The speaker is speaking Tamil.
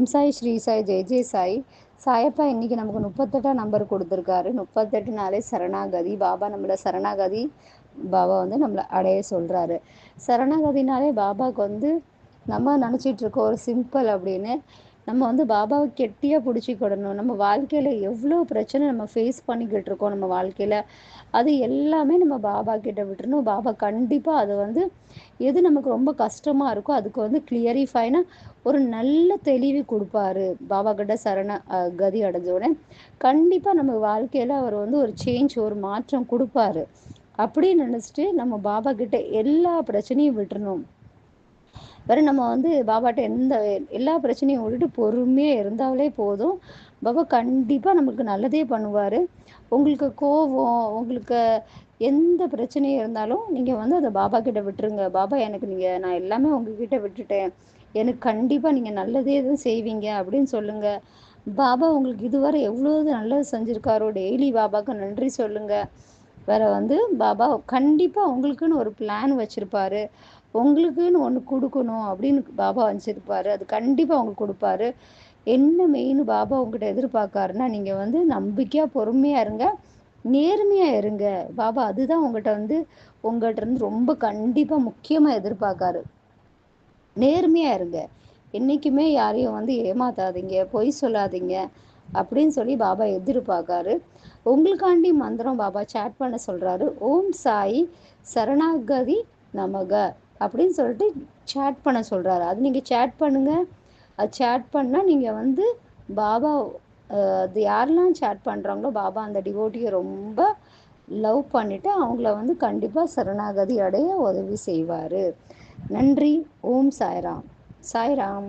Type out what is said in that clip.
ஓம் சாய், ஸ்ரீ சாய், ஜெய் ஜெய் சாய். சாயப்பா இன்னைக்கு நமக்கு 38ஆம் நம்பர் கொடுத்துருக்காரு. 38 சரணாகதி. பாபா நம்மள சரணாகதி பாபா வந்து நம்மளை அடைய சொல்கிறாரு. சரணாகதினாலே பாபாவுக்கு வந்து நம்ம நினச்சிட்டு இருக்கோம் ஒரு சிம்பிள் அப்படின்னு. நம்ம வந்து பாபாவை கெட்டியாக பிடிச்சிக்கிடணும். நம்ம வாழ்க்கையில் எவ்வளோ பிரச்சனை நம்ம ஃபேஸ் பண்ணிக்கிட்டு இருக்கோம் நம்ம வாழ்க்கையில், அது எல்லாமே நம்ம பாபா கிட்ட விட்டுறணும். பாபா கண்டிப்பாக அது வந்து எது நமக்கு ரொம்ப கஷ்டமாக இருக்கோ அதுக்கு வந்து கிளியரிஃபைனா ஒரு நல்ல தெளிவு கொடுப்பாரு. பாபா கிட்ட கதி அடைஞ்சோடனே கண்டிப்பாக நம்ம வாழ்க்கையில் அவர் வந்து ஒரு சேஞ்ச், ஒரு மாற்றம் கொடுப்பாரு. அப்படின்னு நினச்சிட்டு நம்ம பாபா கிட்ட எல்லா பிரச்சனையும் விட்டுறணும். வேற நம்ம வந்து பாபாட்ட எல்லா பிரச்சனையும் விட்டுட்டு பொறுமையாக இருந்தாலே போதும். பாபா கண்டிப்பாக நமக்கு நல்லதே பண்ணுவார். உங்களுக்கு கோபம், உங்களுக்கு எந்த பிரச்சனையும் இருந்தாலும் நீங்கள் வந்து அதை பாபா கிட்ட விட்டுருங்க. பாபா எனக்கு நான் எல்லாமே உங்ககிட்ட விட்டுட்டேன், எனக்கு கண்டிப்பாக நீங்கள் நல்லதே எதுவும் செய்வீங்க அப்படின்னு சொல்லுங்கள். பாபா உங்களுக்கு இதுவரை எவ்வளவு நல்லது செஞ்சுருக்காரோ டெய்லி பாபாவுக்கு நன்றி சொல்லுங்கள். வேற வந்து பாபா கண்டிப்பாக உங்களுக்குன்னு ஒரு பிளான் வச்சுருப்பாரு. உங்களுக்குன்னு ஒன்று கொடுக்கணும் அப்படின்னு பாபா வச்சுருப்பாரு. அது கண்டிப்பாக உங்களுக்கு கொடுப்பாரு. என்ன மெயின் பாபா உங்ககிட்ட எதிர்பார்க்காருன்னா, நீங்கள் வந்து நம்பிக்கையாக பொறுமையாக இருங்க, நேர்மையாக இருங்க. பாபா அதுதான் உங்கள்கிட்ட இருந்து ரொம்ப கண்டிப்பாக முக்கியமாக எதிர்பார்க்காரு. நேர்மையாக இருங்க. என்றைக்குமே யாரையும் வந்து ஏமாத்தாதீங்க, பொய் சொல்லாதீங்க அப்படின்னு சொல்லி பாபா எதிர்பார்க்காரு. உங்களுக்காண்டி மந்திரம் பாபா சேட் பண்ண சொல்கிறாரு. ஓம் சாய் சரணாகதி நமக அப்படின்னு சொல்லிட்டு சேட் பண்ண சொல்கிறாரு. அது நீங்கள் சேட் பண்ணுங்கள். அது சேட் பண்ணால் நீங்கள் வந்து பாபா அது யாரெல்லாம் சேட் பண்ணுறாங்களோ பாபா அந்த டிவோட்டியை ரொம்ப லவ் பண்ணிவிட்டு அவங்கள வந்து கண்டிப்பாக சரணாகதி அடைய உதவி செய்வார். நன்றி. ஓம் சாய்ராம். சாய்ராம்.